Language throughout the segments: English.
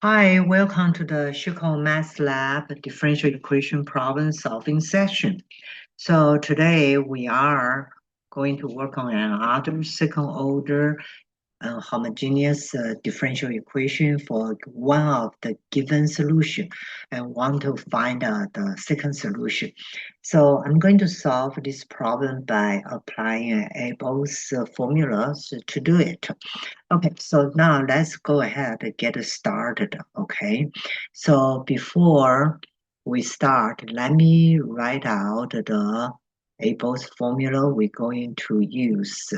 Hi, welcome to the Chicago Math Lab differential equation problem solving session. So today we are going to work on another second order homogeneous differential equation for one of the given solution and want to find the second solution. So I'm going to solve this problem by applying Abel's formulas to do it. Okay, so now let's go ahead and get started, okay? So before we start, let me write out the Abel's formula we're going to use.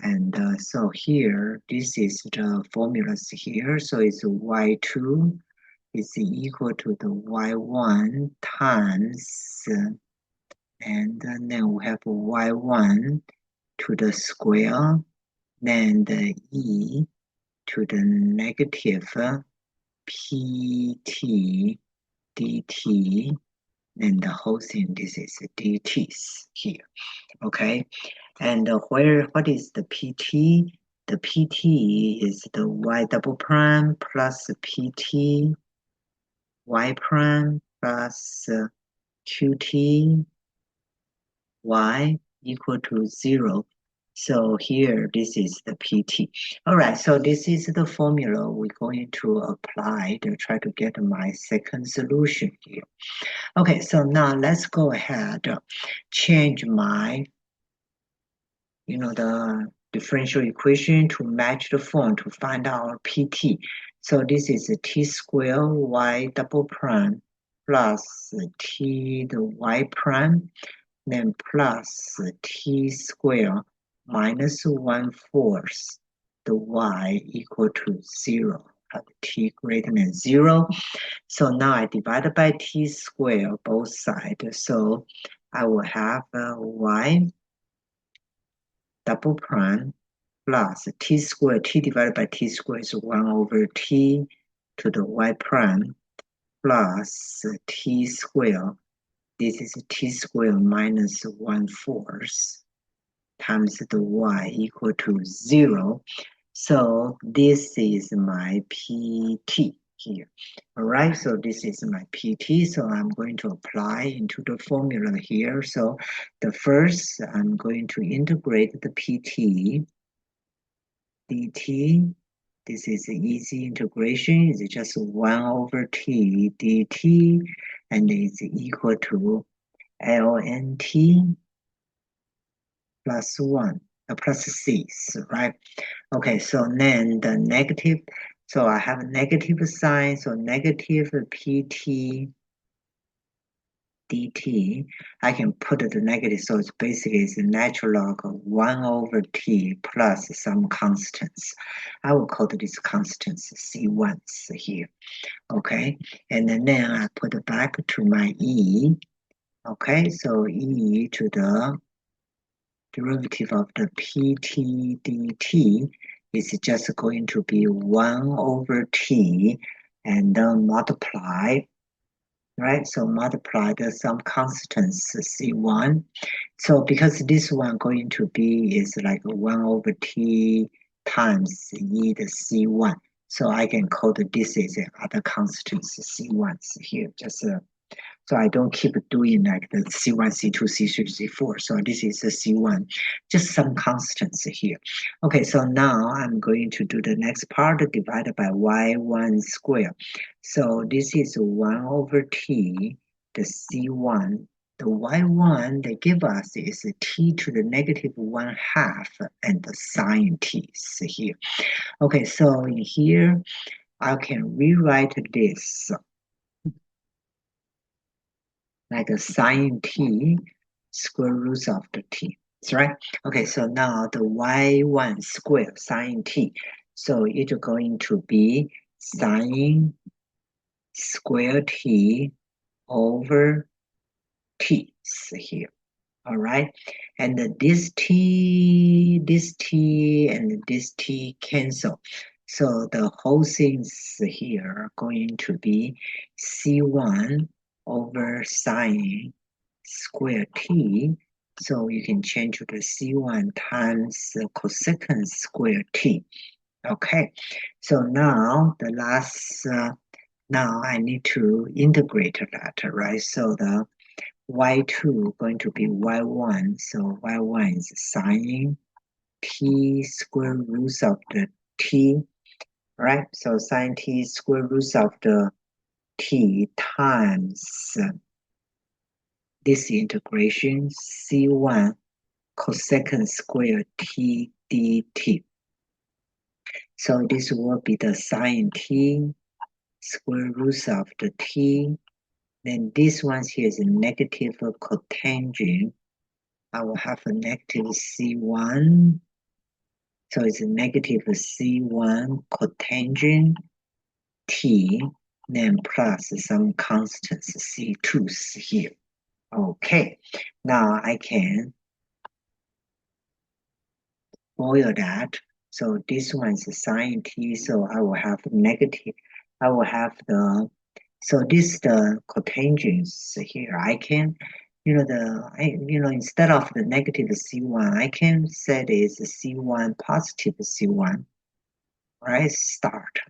And so here, this is the formulas here. So it's y2 is equal to the y1 times, and then we have y1 to the square, then the e to the negative pt dt, and the whole thing, this is dt's here, okay? And what is the pt? The pt is the y double prime plus pt y prime plus qt y equal to 0. So here, this is the PT. All right, so this is the formula we're going to apply to try to get my second solution here. Okay, so now let's go ahead, change my, the differential equation to match the form to find our PT. So this is t squared y double prime plus t the y prime, then plus t squared minus 1/4 the y equal to 0 at t greater than 0. So now I divide by t squared both sides. So I will have y double prime plus t squared. T divided by t squared is 1 over t to the y prime plus t squared. This is t squared minus 1/4 times the y equal to 0. So this is my PT here. All right, so this is my PT. So I'm going to apply into the formula here. So the first, I'm going to integrate the PT dt. This is an easy integration. It's just 1 over t dt, and it's equal to ln plus 1, plus c, right? Okay, so then the negative, so I have a negative sign, so negative pt dt, I can put the negative, so it's basically it's a natural log of 1 over t plus some constants. I will call these constants c1s here, okay? And then I put it back to my e, okay? So e to the derivative of the pt dt is just going to be 1 over t and then multiply, right? So multiply the some constants c1. So because this one going to be is like 1 over t times e the c1. So I can call this is other constants c1s here, just so I don't keep doing like the C1, C2, C3, C4. So this is a C1, just some constants here. Okay, so now I'm going to do the next part divided by y1 square. So this is 1 over t, the C1. The y1 they give us is t to the negative 1/2 and the sine t here. Okay, so in here, I can rewrite this like a sine t square root of the t. That's right. Okay, so now the y1 square sine t. So it's going to be sine square t over t here. All right. And this t, and this t cancel. So the whole things here are going to be c1 over sine square t. So you can change to the c1 times cosecant square t. Okay, so now the last, now I need to integrate that, right? So the y2 going to be y1, so y1 is sine t square root of the t, right? So sine t square root of the t times this integration c1 cosecant square t dt. So this will be the sine t square root of the t. Then this one here is a negative cotangent. I will have a negative c1. So it's a negative c1 cotangent t, then plus some constants c2 here. Okay, now I can boil that. So this one is sine t, so I will have negative, I will have the, so this the cotangents here. I can, instead of the negative c1, I can set is c1 positive c1, right? Start.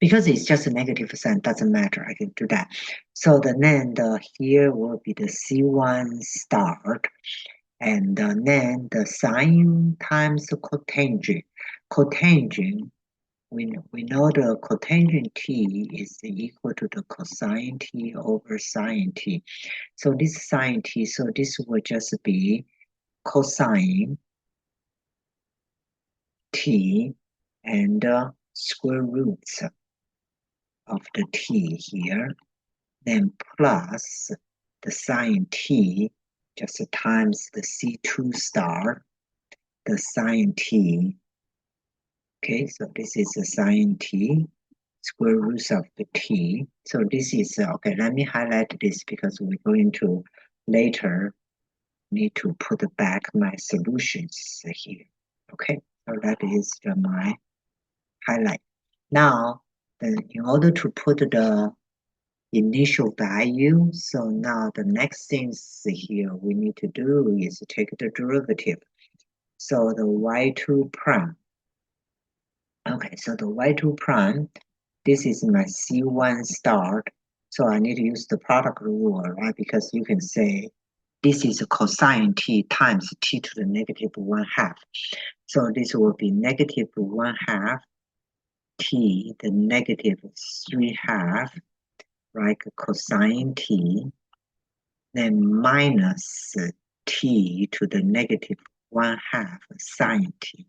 Because it's just a negative sign, doesn't matter, I can do that. So then here will be the C1 start, and then the sine times the cotangent. Cotangent, we know the cotangent t is equal to the cosine t over sine t. So this sine t, so this will just be cosine t and square roots of the t here, then plus the sine t just times the C2 star, the sine t. Okay, so this is the sine t, square root of the t. So this is, okay, let me highlight this because we're going to later need to put back my solutions here. Okay, so that is my highlight. Now, in order to put the initial value. So now the next things here we need to do is take the derivative. So the y2 prime. Okay, so the y2 prime, this is my C1 start. So I need to use the product rule, right? Because you can say this is cosine t times t to the negative 1/2. So this will be negative 1/2 t, the negative 3/2, right? Cosine t, then minus t to the negative 1/2 sine t.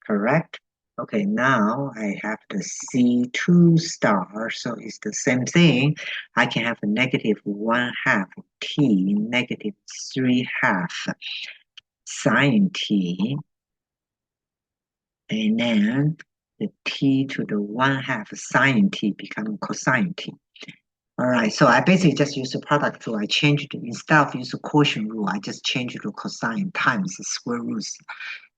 Correct? Okay, now I have the C2 star, so it's the same thing. I can have a negative 1/2 t, negative 3/2 sine t, and then the t to the 1/2 sine t become cosine t. All right, so I basically just use the product rule. I changed it, instead of use the quotient rule, I just changed it to cosine times the square root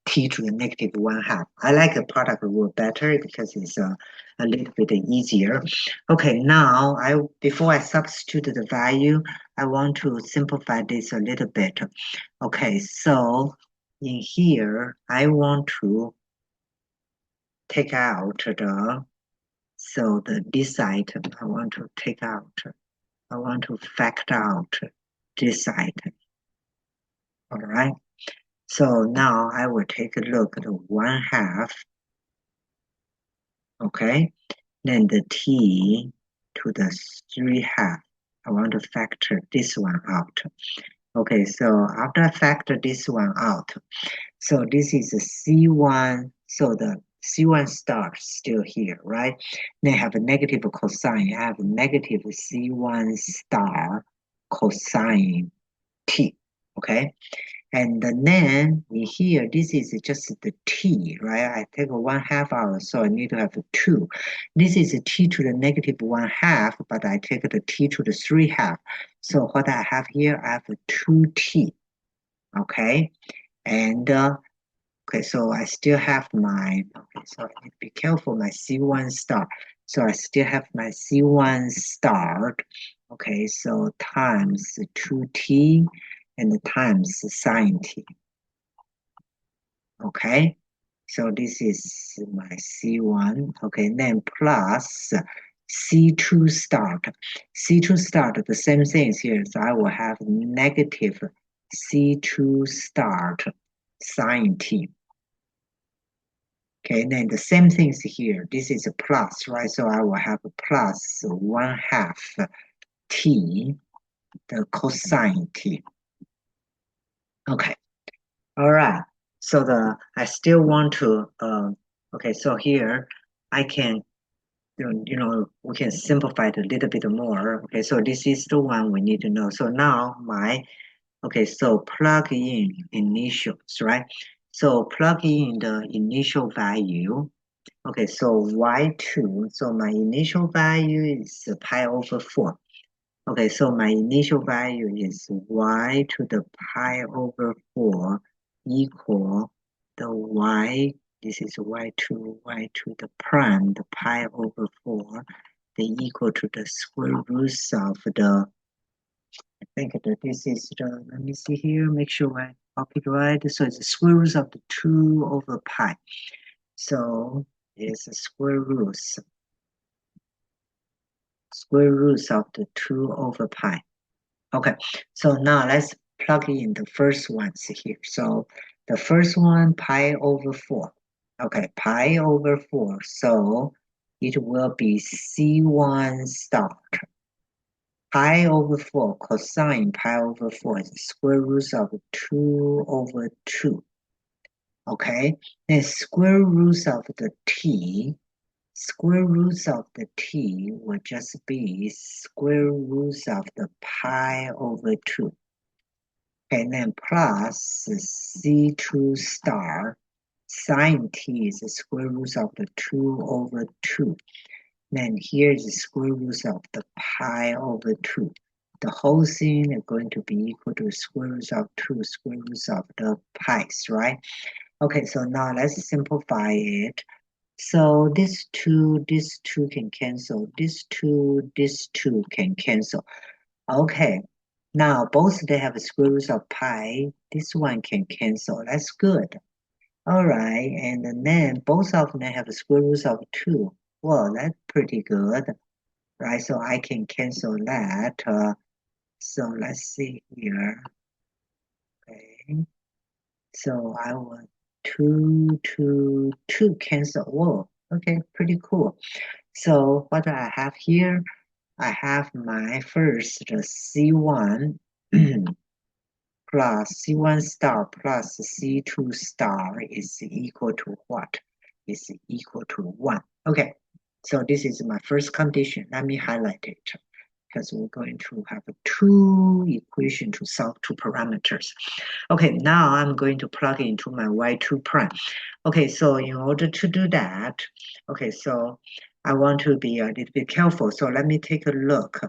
t to the negative 1/2. I like the product rule better because it's a little bit easier. Okay, now before I substitute the value, I want to simplify this a little bit. Okay, so in here, I want to take out this item, I want to take out, I want to factor out this item. All right. So now I will take a look at the 1/2. Okay. Then the t to the 3/2. I want to factor this one out. Okay. So after I factor this one out, so this is a C1. So the C1 star still here, right? Then I have a negative cosine. I have a negative C1 star cosine t. Okay. And then in here, this is just the t, right? I take a 1/2 out, so I need to have a 2. This is a t to the negative 1/2, but I take the t to the 3/2. So what I have here, I have a 2t, okay? And okay, so I still have my, okay, so I need to be careful, my C1 star. So I still have my C1 star, okay, so times 2t and times sine t. Okay, so this is my C1. Okay, then plus C2 start. C2 start, the same things here. So I will have negative C2 start sine t. Okay, then the same things here. This is a plus, right? So I will have a plus 1/2 t, the cosine t. Okay, all right. So I still want to, okay, so here I can, we can simplify it a little bit more. Okay, so this is the one we need to know. So now okay, so plug in initials, right? So plug in the initial value. Okay, so y2, so my initial value is pi over 4. Okay, so my initial value is y to the pi over 4 equal the y, this is y2, y to the prime, the pi over 4, the equal to the square root of the, I think that this is the, let me see here, make sure I copy it right. So it's the square root of the 2 over pi. So it's the square root of the 2 over pi. Okay, so now let's plug in the first ones here. So the first one, pi over 4. Okay, pi over 4. So it will be C1 start. Pi over 4 cosine pi over 4 is the square root of 2 over 2. Okay, then square root of the t, square root of the t will just be square root of the pi over 2. And then plus C2 star sine t is the square root of the 2 over 2. Then here is the square root of the pi over 2. The whole thing is going to be equal to square root of 2 square root of the pi's, right? Okay, so now let's simplify it. So this 2 can cancel. This 2 can cancel. Okay, now both they have a square root of pi. This one can cancel. That's good. All right, and then both of them have a square root of 2. Well, that's pretty good, right? So I can cancel that. So let's see here. Okay, so I want 2 cancel. Whoa, okay, pretty cool. So what do I have here? I have my first C1 plus C1 star plus C2 star is equal to what? Is equal to 1. Okay, so this is my first condition. Let me highlight it because we're going to have two equations to solve two parameters. Okay, now I'm going to plug into my y2 prime. Okay, so in order to do that, okay, so I want to be a little bit careful. So let me take a look.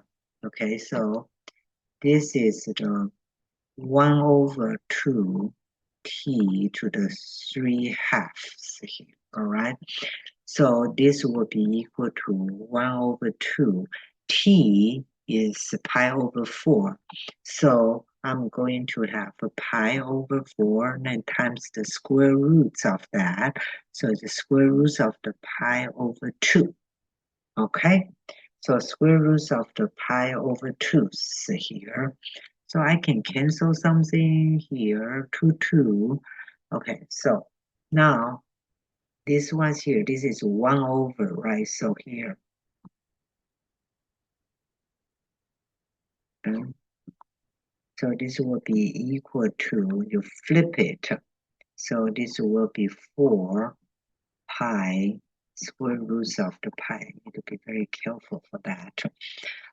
Okay, so this is the 1 over 2 t to the 3/2 here, all right? So this will be equal to 1 over 2. T is pi over 4. So I'm going to have a pi over 4 and then times the square roots of that. So the square root of the pi over 2. Okay? So square root of the pi over 2 is here. So I can cancel something here, 2. Okay, so now this one's here, this is 1 over, right? So here, so this will be equal to, you flip it. So this will be 4 pi square root of the pi. You need to be very careful for that.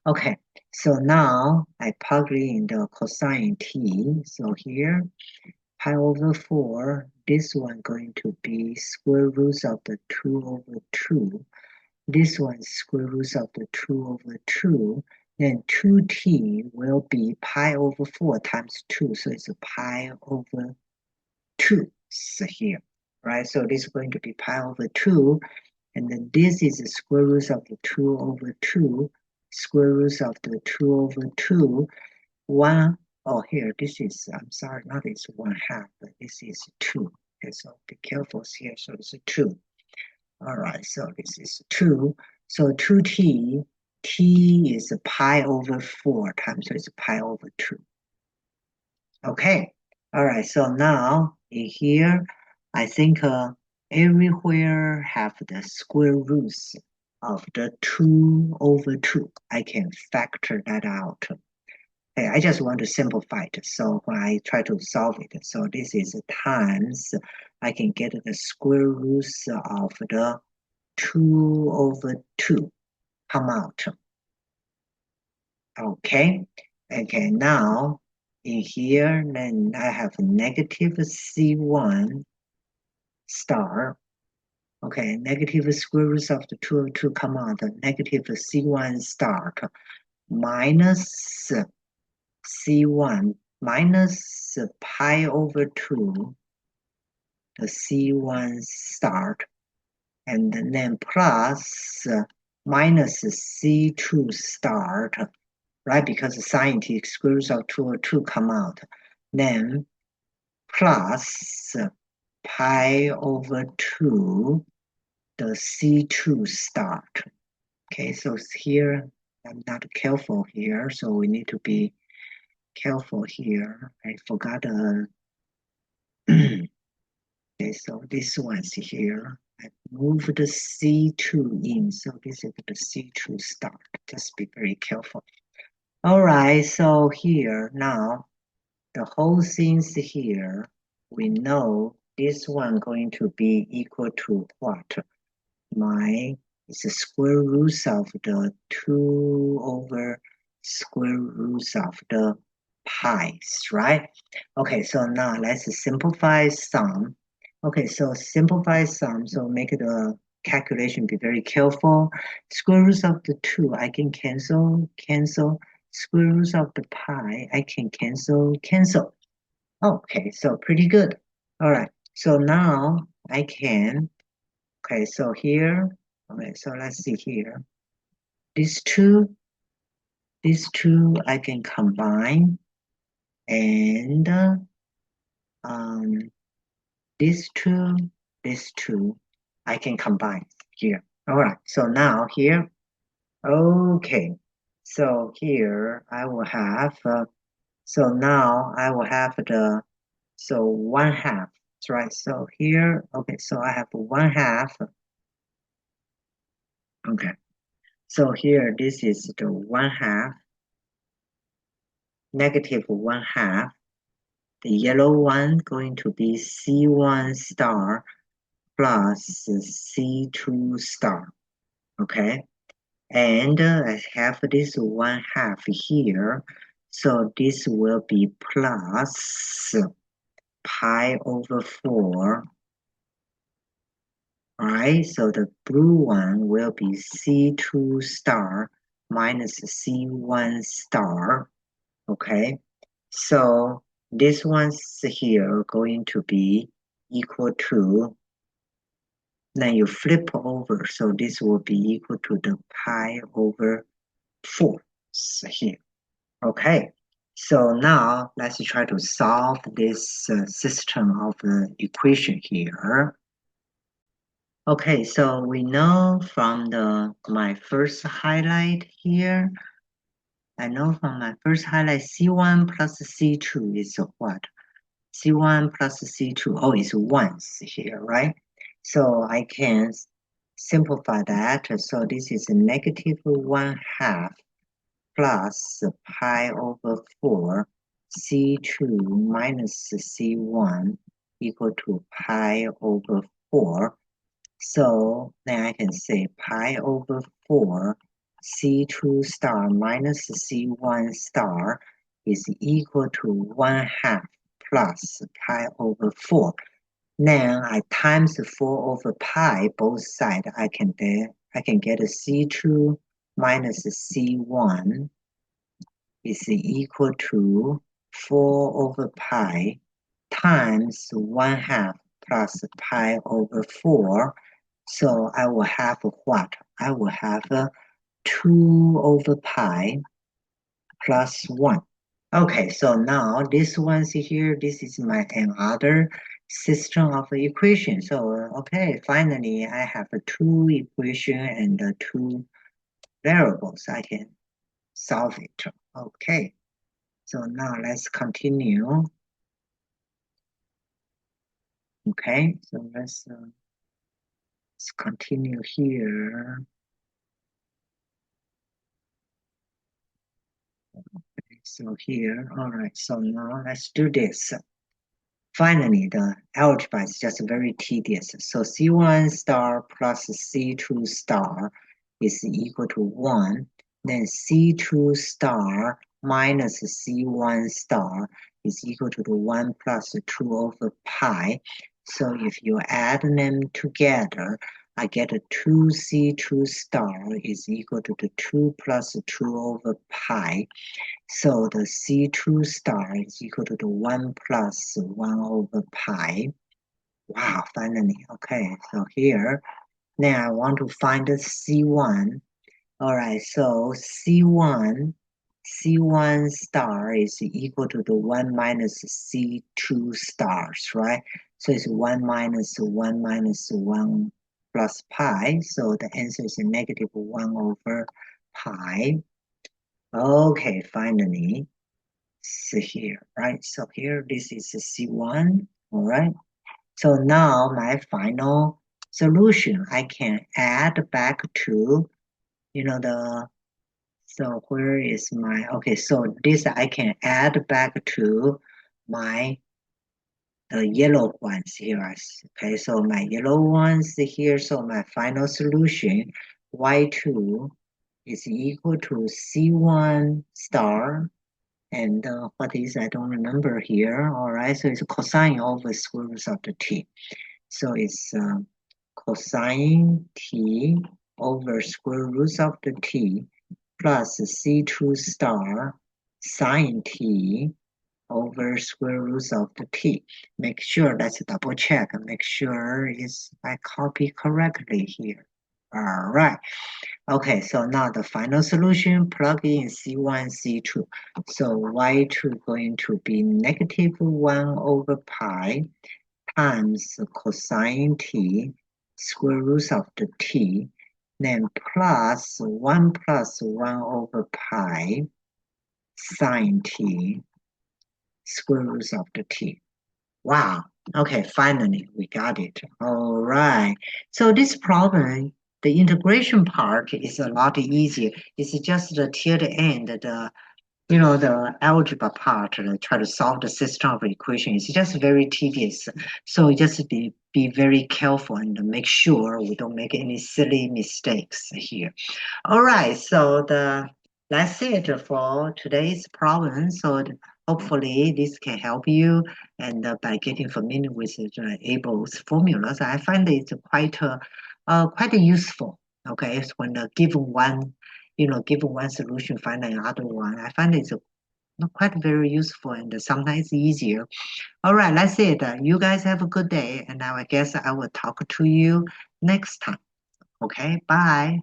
Okay, so now I plug in the cosine t. So here, pi over 4, this one going to be square root of the 2 over 2. This one is square root of the 2 over 2. Then 2t will be pi over 4 times 2. So it's a pi over 2 so here, right? So this is going to be pi over 2. And then this is the square root of the 2 over 2. Square root of the 2 over 2. 1, oh, here, this is, I'm sorry, not it's 1/2, but this is 2. Okay, so be careful here. So it's a 2. All right, so this is 2. So 2t, t is pi over 4 times, so it's pi over 2. Okay, all right, so now in here, I think everywhere have the square roots of the 2 over 2. I can factor that out. Okay, I just want to simplify it. So when I try to solve it, so this is times, I can get the square roots of the 2 over 2 come out. Okay, okay, now in here, then I have negative C1 star. Okay, negative square root of the 2 over 2 come out, negative C1 star minus C1 minus pi over 2, the C1 start, and then plus minus C2 start, right? Because the sine t square root of 2 over 2 come out. Then plus pi over 2, the C2 start. Okay, so here, I'm not careful here, so we need to be careful here. I forgot okay, so this one's here. I moved the C2 in, so this is the C2 start. Just be very careful. All right, so here now, the whole thing's here. We know this one going to be equal to what? It's the square root of the 2 over square root of the pi's, right? Okay, so now let's simplify sum. Okay, so simplify sum, so make the calculation be very careful. Square root of the 2, I can cancel. Square root of the pi, I can cancel. Okay, so pretty good. All right, so now I can, okay, so here, okay, so let's see here. These two I can combine, and um, these two I can combine here. All right, so now here, okay, so here I will have, so now I will have the, so 1/2, right? So here, okay, so I have 1/2, okay. So here, this is the 1/2, negative 1/2. The yellow one going to be C1 star plus C2 star, okay? And I have this 1/2 here, so this will be plus pi over 4, right? So the blue one will be C2 star minus C1 star, okay? So this one's here going to be equal to, then you flip over, so this will be equal to the pi over 4 here. Okay, so now let's try to solve this system of equation here. Okay, so we know from my first highlight here, I know from my first highlight C1 plus C2 is what? C1 plus C2, oh, it's 1 here, right? So I can simplify that. So this is negative 1/2 plus pi over 4 C2 minus C1 equal to pi over 4. So then I can say pi over 4 C2 star minus C1 star is equal to 1/2 plus pi over 4. Then I times 4 over pi, both sides, I can get a C2 minus C1 is equal to 4 over pi times 1/2 plus pi over 4. So I will have what? I will have 2 over pi plus 1. Okay, so now this one's here, this is my another system of equations. So, okay, finally, I have two equation and two variables. I can solve it. Okay, so now let's continue. Okay, so let's continue here. Okay, so here, all right, so now let's do this. Finally, the algebra is just very tedious. So C1 star plus C2 star is equal to 1. Then C2 star minus C1 star is equal to the 1 plus 2 over pi. So if you add them together, I get a 2C2 star is equal to the 2 plus 2 over pi. So the C2 star is equal to the 1 plus 1 over pi. Wow, finally. Okay, so here, now I want to find the C1. All right, so C1 star is equal to the 1 minus C2 stars, right? So it's 1 minus 1 minus 1 plus pi. So the answer is negative 1 over pi. Okay, finally. So here, right? So here, this is a C1, all right? So now my final solution, I can add back to, so where is my, okay, so this I can add back to my yellow ones here. Okay, so my yellow ones here, so my final solution, Y2 is equal to C1 star and what is, I don't remember here. All right, so it's cosine over square root of the t. So it's cosine t over square root of the t plus C2 star sine t over square root of the t. Make sure, let's double check, make sure I copy correctly here. All right. Okay, so now the final solution, plug in C1, C2. So Y2 going to be negative 1 over pi times cosine t, square root of the t, then plus 1 over pi sine t, square root of the t. Wow. Okay, finally we got it. All right. So this problem, the integration part is a lot easier. It's just till the end, the algebra part, try to solve the system of equation. It's just very tedious. So just be very careful and make sure we don't make any silly mistakes here. All right, so that's it for today's problem. So hopefully this can help you, and by getting familiar with Abel's formulas, I find it's quite useful. Okay, so when given one solution, find another one. I find it's quite very useful and sometimes easier. All right, that's it. You guys have a good day, and now I guess I will talk to you next time. Okay, bye.